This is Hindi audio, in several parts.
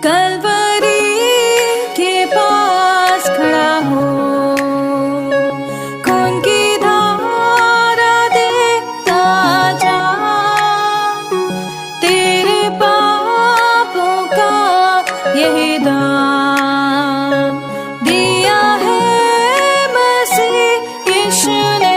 कलवरी के पास खड़ा हो, खून की धारा देखता जा, तेरे पापों का यही दाम दिया है मसीह यीशु ने।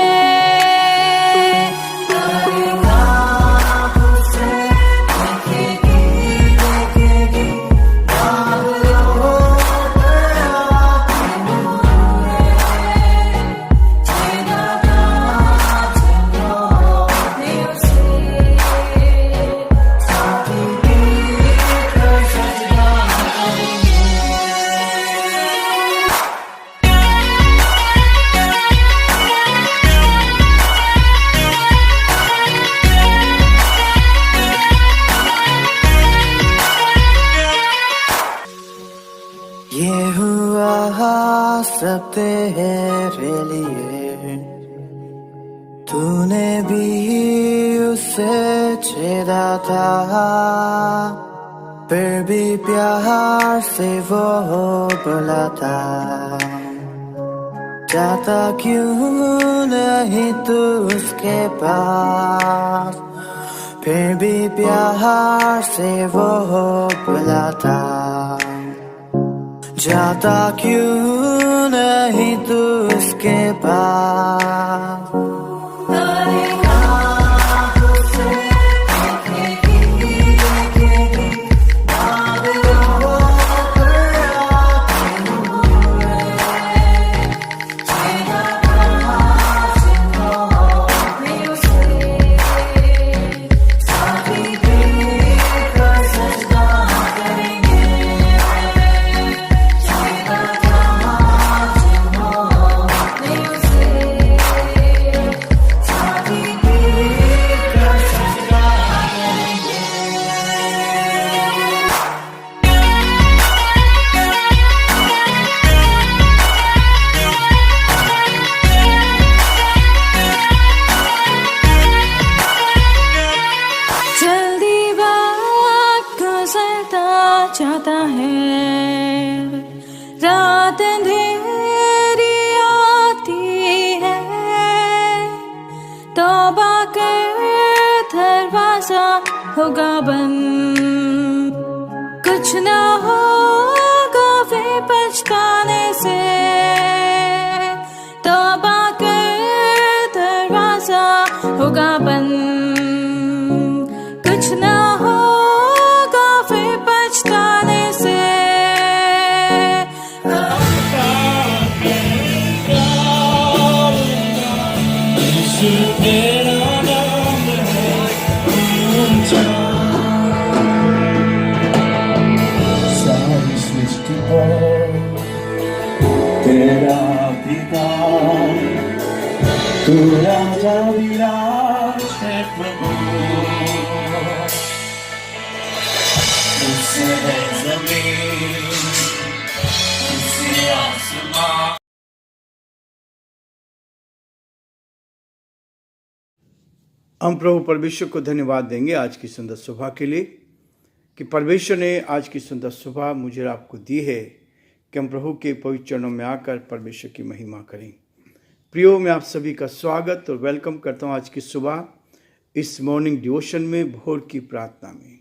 ये हुआ सब तेरे लिए, तूने भी उसे छेड़ा था, फिर भी प्यार से वो बुलाता, जाता क्यों नहीं तू उसके पास, फिर भी प्यार से वो बुलाता, जाता क्यों नहीं तू उसके पास। चाहता है, रात अंधेरी आती है, तौबा कर दरवाजा होगा बंद, कुछ ना होगा वे पछताने से, तौबा कर दरवाजा होगा बंद, कुछ ना होगा वे पछताने से। सारी सृष्टि पर तेरा पिता, तू राजा विराज है प्रभु, उससे है जमीन, उससे आसमान। हम प्रभु परमेश्वर को धन्यवाद देंगे आज की सुंदर सुबह के लिए कि परमेश्वर ने आज की सुंदर सुबह मुझे आपको दी है कि हम प्रभु के पवित्र चरणों में आकर परमेश्वर की महिमा करें। प्रियो, मैं आप सभी का स्वागत और वेलकम करता हूं आज की सुबह इस मॉर्निंग डिवोशन में, भोर की प्रार्थना में।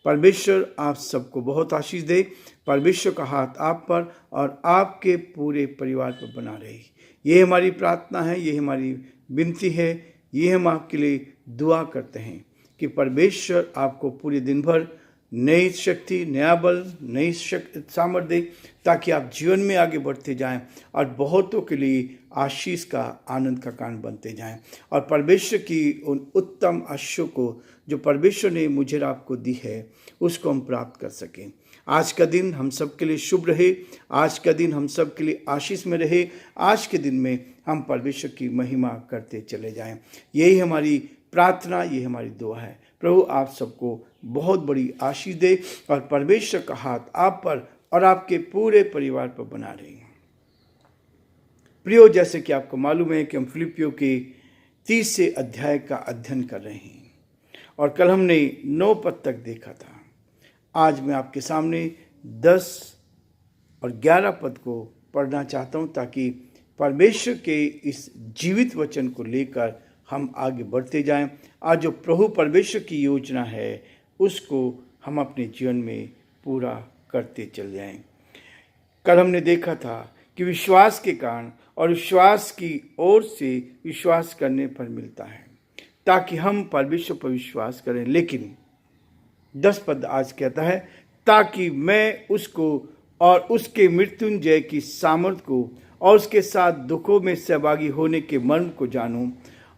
परमेश्वर आप सबको बहुत आशीष दे। परमेश्वर का हाथ आप पर और आपके पूरे परिवार पर बना रहे। ये हमारी प्रार्थना है, ये हमारी विनती है, ये हम आपके लिए दुआ करते हैं कि परमेश्वर आपको पूरे दिन भर नई शक्ति, नया बल, नई सामर्थ्य दे, ताकि आप जीवन में आगे बढ़ते जाएं और बहुतों के लिए आशीष का, आनंद का कारण बनते जाएं और परमेश्वर की उन उत्तम आशीषों को जो परमेश्वर ने मुझे आपको दी है उसको हम प्राप्त कर सकें। आज का दिन हम सब के लिए शुभ रहे, आज का दिन हम सब के लिए आशीष में रहे, आज के दिन में हम परमेश्वर की महिमा करते चले जाएं। यही हमारी प्रार्थना, ये हमारी दुआ है। प्रभु आप सबको बहुत बड़ी आशीष दे और परमेश्वर का हाथ आप पर और आपके पूरे परिवार पर बना रहे। प्रियो, जैसे कि आपको मालूम है कि हम फिलिपियों के 30 अध्याय का अध्ययन कर रहे हैं और कल हमने 9 पद तक देखा था। आज मैं आपके सामने 10 और 11 पद को पढ़ना चाहता हूँ ताकि परमेश्वर के इस जीवित वचन को लेकर हम आगे बढ़ते जाएं। आज जो प्रभु परमेश्वर की योजना है उसको हम अपने जीवन में पूरा करते चल जाएं। कल हमने देखा था कि विश्वास के कारण और विश्वास की ओर से विश्वास करने पर मिलता है, ताकि हम परमेश्वर पर विश्वास करें। लेकिन 10 पद आज कहता है, ताकि मैं उसको और उसके मृत्युंजय की सामर्थ को और उसके साथ दुखों में सहभागी होने के मर्म को जानूं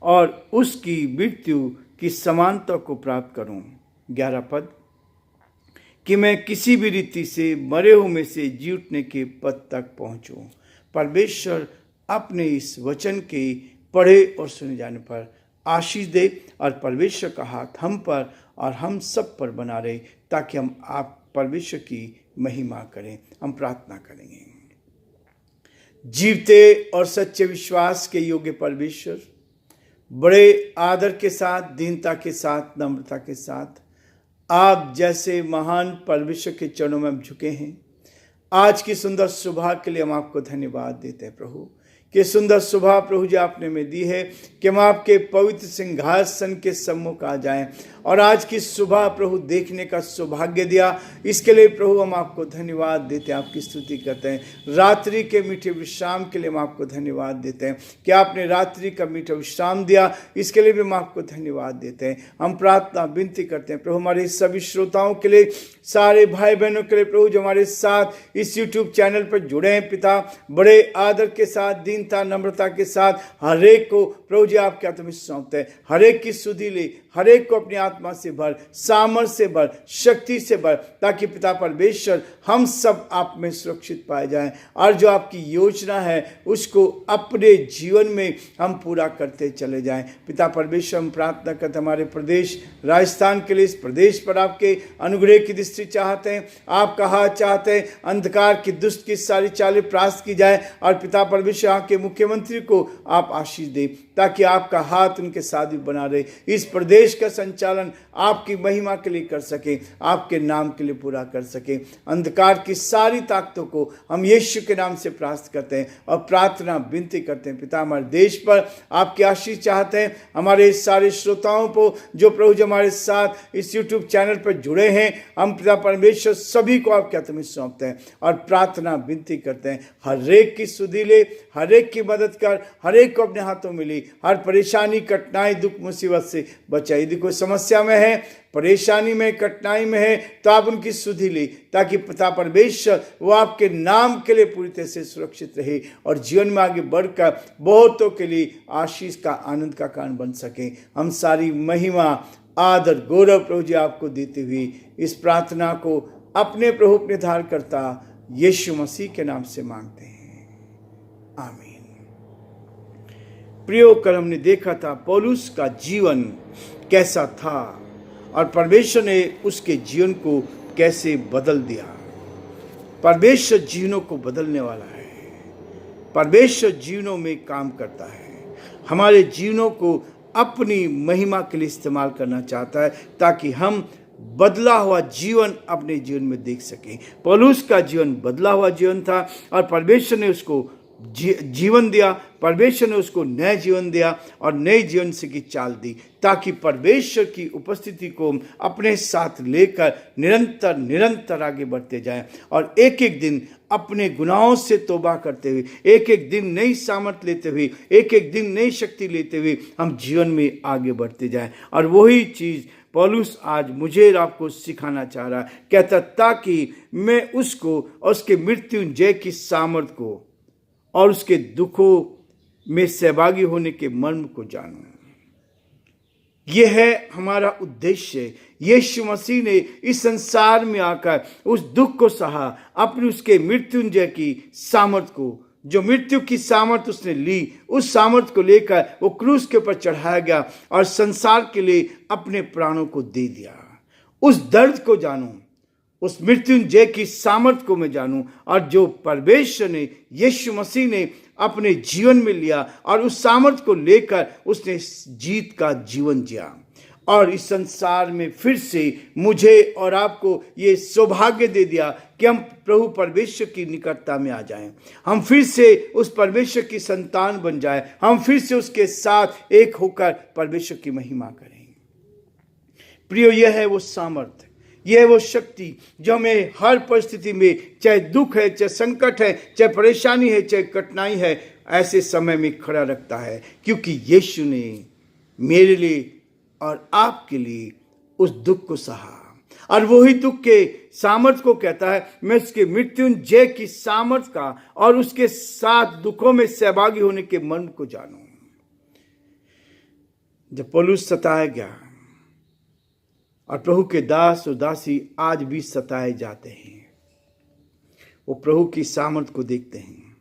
और उसकी मृत्यु की समानता को प्राप्त करूं। 11 पद, कि मैं किसी भी रीति से मरे हुए में से जी उठने के पद तक पहुंचूं। परमेश्वर अपने इस वचन के पढ़े और सुने जाने पर आशीष दे और परमेश्वर का हाथ हम पर और हम सब पर बना रहे, ताकि हम आप परमेश्वर की महिमा करें। हम प्रार्थना करेंगे। जीवते और सच्चे विश्वास के योग्य परमेश्वर, बड़े आदर के साथ, दीनता के साथ, नम्रता के साथ आप जैसे महान परमेश्वर के चरणों में हम झुके हैं। आज की सुंदर सुबह के लिए हम आपको धन्यवाद देते हैं प्रभु, कि सुंदर सुबह प्रभु जी आपने में दी है कि हम आपके पवित्र सिंहासन के सम्मुख आ जाएं और आज की सुबह प्रभु देखने का सौभाग्य दिया। इसके लिए प्रभु हम आपको धन्यवाद देते हैं, आपकी स्तुति करते हैं। रात्रि के मीठे विश्राम के लिए हम आपको धन्यवाद देते हैं कि आपने रात्रि का मीठा विश्राम दिया, इसके लिए भी हम आपको धन्यवाद देते हैं। हम प्रार्थना विनती करते हैं प्रभु हमारे सभी श्रोताओं के लिए, सारे भाई बहनों के लिए प्रभु जो हमारे साथ इस यूट्यूब चैनल पर जुड़े हैं। पिता, बड़े आदर के साथ, दीनता नम्रता के साथ हर एक को प्रभु जी आपके हाथों में सौंपते हैं। हर एक की सुधि ले, हर एक को अपनी आत्मा से भर, सामर्थ से भर, शक्ति से भर, ताकि पिता परमेश्वर हम सब आप में सुरक्षित पाए जाएं और जो आपकी योजना है उसको अपने जीवन में हम पूरा करते चले जाएं। पिता परमेश्वर, हम प्रार्थना करते हमारे प्रदेश राजस्थान के लिए, इस प्रदेश पर आपके अनुग्रह की दृष्टि चाहते हैं, आपका हाथ चाहते हैं। अंधकार की दुष्ट की सारी चालें परास्त की जाए और पिता परमेश्वर यहाँ के मुख्यमंत्री को आप आशीष दें, ताकि आपका हाथ उनके साथ भी बना रहे। इस प्रदेश का संचालन आपकी महिमा के लिए कर सके, आपके नाम के लिए पूरा कर सके। अंधकार की सारी ताकतों को हम यीशु के नाम से प्राप्त करते हैं और प्रार्थना विनती करते हैं। पिता, हमारे देश पर आपकी आशीष चाहते हैं। हमारे सारे श्रोताओं को जो प्रभु जी हमारे साथ इस यूट्यूब चैनल पर जुड़े हैं, हम पिता परमेश्वर सभी को आपके हाथ में सौंपते हैं और प्रार्थना विनती करते हैं। हर एक की सुधि ले, हर एक की मदद कर, हर एक को अपने हाथों में ली, हर परेशानी, कठिनाई, दुख, मुसीबत से बचाई। यदि कोई समस्या में है, परेशानी में, कठिनाई में है, तो आप उनकी सुधि ली, ताकि पिता परमेश्वर वो आपके नाम के लिए पूरी तरह से सुरक्षित रहे और जीवन में आगे बढ़कर बहुतों के लिए आशीष का, आनंद का कारण बन सके। हम सारी महिमा, आदर, गौरव प्रभु जी आपको देते हुए इस प्रार्थना को अपने प्रभु, अपने धारकर्ता यीशु मसीह के नाम से मांगते हैं, आमीन। प्रियो, कल हमने देखा था पौलुस का जीवन कैसा था और परमेश्वर ने उसके जीवन को कैसे बदल दिया। परमेश्वर जीवनों को बदलने वाला है। परमेश्वर जीवनों में काम करता है, हमारे जीवनों को अपनी महिमा के लिए इस्तेमाल करना चाहता है, ताकि हम बदला हुआ जीवन अपने जीवन में देख सकें। पौलुस का जीवन बदला हुआ जीवन था और परमेश्वर ने उसको जीवन दिया। परमेश्वर ने उसको नया जीवन दिया और नए जीवन से की चाल दी, ताकि परमेश्वर की उपस्थिति को अपने साथ लेकर निरंतर निरंतर आगे बढ़ते जाएं और एक एक दिन अपने गुनाहों से तौबा करते हुए, एक एक दिन नई सामर्थ लेते हुए, एक एक दिन नई शक्ति लेते हुए हम जीवन में आगे बढ़ते जाएं। और वही चीज़ पौलुस आज मुझे और आपको सिखाना चाह रहा है। कहता, ताकि मैं उसको और उसके मृत्युंजय की सामर्थ को और उसके दुखों में सहभागी होने के मर्म को जानूं। यह है हमारा उद्देश्य। यीशु मसीह ने इस संसार में आकर उस दुख को सहा, अपनी उसके मृत्युंजय की सामर्थ को, जो मृत्यु की सामर्थ उसने ली, उस सामर्थ को लेकर वो क्रूस के ऊपर चढ़ाया गया और संसार के लिए अपने प्राणों को दे दिया। उस दर्द को जानूं, उस मृत्युंजय की सामर्थ को मैं जानूं और जो परमेश्वर ने, यीशु मसीह ने अपने जीवन में लिया और उस सामर्थ को लेकर उसने जीत का जीवन जिया और इस संसार में फिर से मुझे और आपको ये सौभाग्य दे दिया कि हम प्रभु परमेश्वर की निकटता में आ जाएं। हम फिर से उस परमेश्वर की संतान बन जाएं। हम फिर से उसके साथ एक होकर परमेश्वर की महिमा करें। प्रियो, यह है वो सामर्थ्य, यह है वो शक्ति जो हमें हर परिस्थिति में, चाहे दुख है, चाहे संकट है, चाहे परेशानी है, चाहे कठिनाई है, ऐसे समय में खड़ा रखता है। क्योंकि यीशु ने मेरे लिए और आपके लिए उस दुख को सहा, और वही दुख के सामर्थ को कहता है, मैं उसके मृत्युंजय की सामर्थ का और उसके साथ दुखों में सहभागी होने के मन को जानूं। जब पौलुस सताया गया, और प्रभु के दास और दासी आज भी सताए जाते हैं, वो प्रभु की सामर्थ को देखते हैं,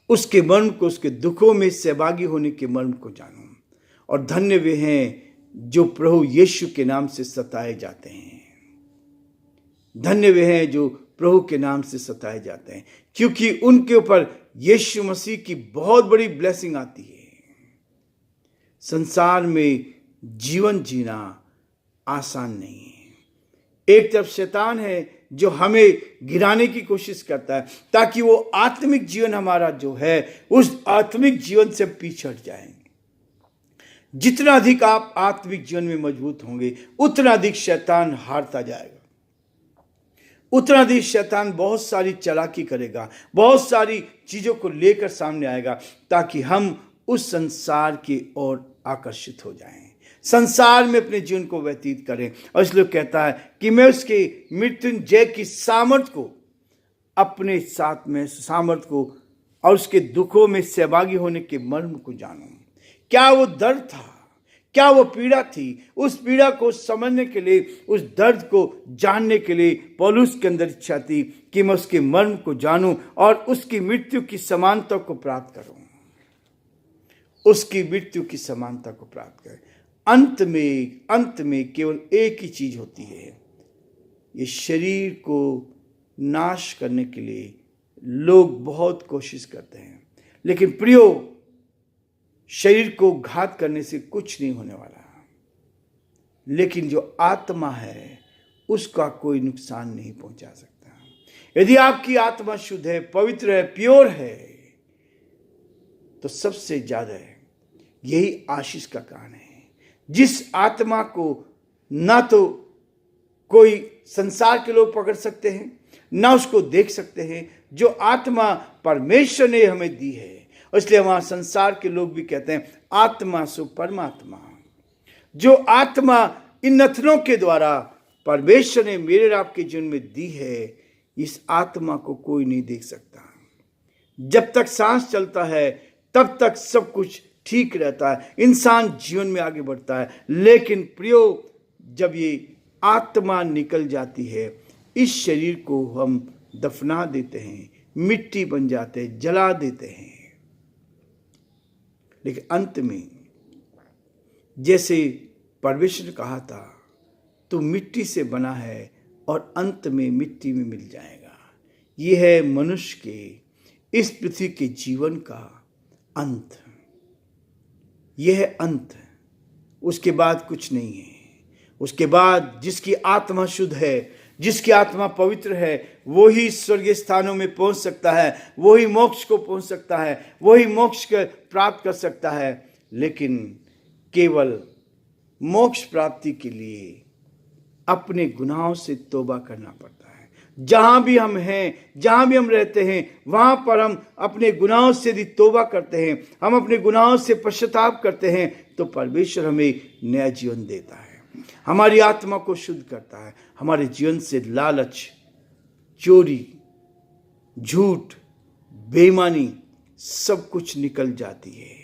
उसके मर्म को, उसके दुखों में सहभागी होने के मर्म को जानो। और धन्य वे हैं जो प्रभु यीशु के नाम से सताए जाते हैं। धन्य वे हैं जो प्रभु के नाम से सताए जाते हैं, क्योंकि उनके ऊपर यीशु मसीह की बहुत बड़ी ब्लेसिंग आती है। संसार में जीवन जीना आसान नहीं है। एक तरफ शैतान है जो हमें गिराने की कोशिश करता है ताकि वो आत्मिक जीवन हमारा जो है उस आत्मिक जीवन से पीछे हट जाए। जितना अधिक आप आत्मिक जीवन में मजबूत होंगे, उतना अधिक शैतान हारता जाएगा, उतना अधिक शैतान बहुत सारी चालाकी करेगा, बहुत सारी चीजों को लेकर सामने आएगा ताकि हम उस संसार की ओर आकर्षित हो जाएं, संसार में अपने जीवन को व्यतीत करें। और इसलिए कहता है कि मैं उसके मृत्युंजय की सामर्थ को, अपने साथ में सामर्थ को और उसके दुखों में सहभागी होने के मर्म को जानूं। क्या वो दर्द था, क्या वो पीड़ा थी, उस पीड़ा को समझने के लिए, उस दर्द को जानने के लिए पौलुस के अंदर इच्छा थी कि मैं उसके मर्म को जानूं और उसकी मृत्यु की समानता को प्राप्त करूं, उसकी मृत्यु की समानता को प्राप्त करें। अंत में केवल एक ही चीज होती है, ये शरीर को नाश करने के लिए लोग बहुत कोशिश करते हैं, लेकिन प्रियो, शरीर को घात करने से कुछ नहीं होने वाला, लेकिन जो आत्मा है उसका कोई नुकसान नहीं पहुंचा सकता। यदि आपकी आत्मा शुद्ध है, पवित्र है, प्योर है, तो सबसे ज्यादा यही आशीष का कारण है। जिस आत्मा को ना तो कोई संसार के लोग पकड़ सकते हैं, ना उसको देख सकते हैं, जो आत्मा परमेश्वर ने हमें दी है। इसलिए वहां संसार के लोग भी कहते हैं आत्मा सो परमात्मा। जो आत्मा इन नथनों के द्वारा परमेश्वर ने मेरे और आपके जीवन में दी है, इस आत्मा को कोई नहीं देख सकता। जब तक सांस चलता है तब तक सब कुछ ठीक रहता है, इंसान जीवन में आगे बढ़ता है। लेकिन प्रियो, जब ये आत्मा निकल जाती है, इस शरीर को हम दफना देते हैं, मिट्टी बन जाते हैं, जला देते हैं। लेकिन अंत में जैसे परमेश्वर ने कहा था, तू मिट्टी से बना है और अंत में मिट्टी में मिल जाएगा। यह है मनुष्य के, इस पृथ्वी के जीवन का अंत। यह है अंत, उसके बाद कुछ नहीं है। उसके बाद जिसकी आत्मा शुद्ध है, जिसकी आत्मा पवित्र है, वो ही स्वर्गीय स्थानों में पहुंच सकता है, वो ही मोक्ष को पहुंच सकता है, वो ही मोक्ष को प्राप्त कर सकता है। लेकिन केवल मोक्ष प्राप्ति के लिए अपने गुनाहों से तौबा करना पड़ता है। जहां भी हम हैं, जहां भी हम रहते हैं, वहां पर हम अपने गुनाहों से यदि तौबा करते हैं, हम अपने गुनाहों से पश्चाताप करते हैं, तो परमेश्वर हमें नया जीवन देता है, हमारी आत्मा को शुद्ध करता है। हमारे जीवन से लालच, चोरी, झूठ, बेईमानी सब कुछ निकल जाती है,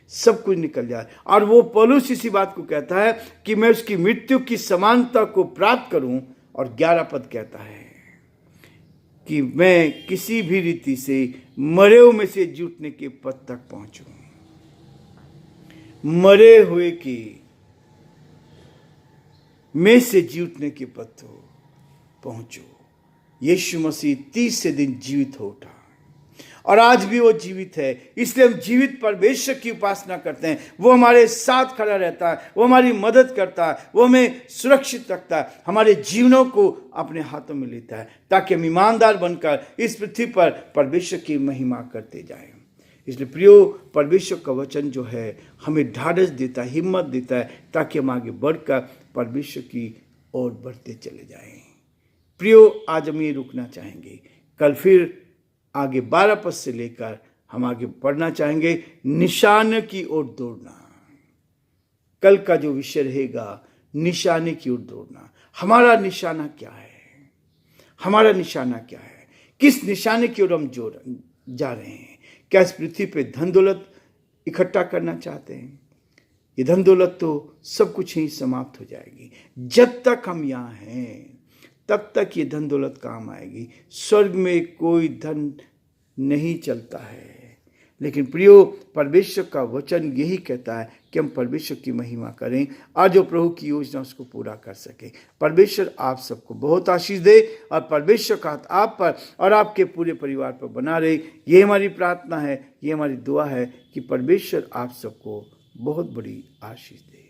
सब कुछ निकल जाए। और वो पौलुस इसी बात को कहता है कि मैं उसकी मृत्यु की समानता को प्राप्त करूं। और 11 पद कहता है कि मैं किसी भी रीति से मरे हुए में से जुटने के पद तक पहुंचूं। मरे हुए की में से जीवने के पद पहुंचो। यीशु मसीह 30 दिन जीवित हो उठा और आज भी वो जीवित है। इसलिए हम जीवित परमेश्वर की उपासना करते हैं। वो हमारे साथ खड़ा रहता है, वो हमारी मदद करता है, वो हमें सुरक्षित रखता है, हमारे जीवनों को अपने हाथों में लेता है, ताकि हम ईमानदार बनकर इस पृथ्वी पर परमेश्वर की महिमा करते जाएं। इसलिए प्रियो, परमेश्वर का वचन जो है हमें ढाढ़स देता है, हिम्मत देता है, ताकि हम आगे बढ़कर परमेश्वर की ओर बढ़ते चले जाएं। प्रियो, आज हम ये रुकना चाहेंगे, कल फिर आगे 12 पद से लेकर हम आगे बढ़ना चाहेंगे। निशान की ओर दौड़ना, कल का जो विषय रहेगा, निशाने की ओर दौड़ना। हमारा निशाना क्या है? हमारा निशाना क्या है? किस निशाने की ओर हम जा रहे हैं? क्या इस पृथ्वी पे धन दौलत इकट्ठा करना चाहते हैं? ये धन दौलत तो सब कुछ ही समाप्त हो जाएगी। जब तक हम यहाँ हैं तब तक ये धन दौलत काम आएगी। स्वर्ग में कोई धन नहीं चलता है। लेकिन प्रियो, परमेश्वर का वचन यही कहता है कि हम परमेश्वर की महिमा करें और जो प्रभु की योजना उसको पूरा कर सके। परमेश्वर आप सबको बहुत आशीष दे और परमेश्वर का हाथ आप पर और आपके पूरे परिवार पर बना रहे। ये हमारी प्रार्थना है, ये हमारी दुआ है कि परमेश्वर आप सबको बहुत बड़ी आशीष दे।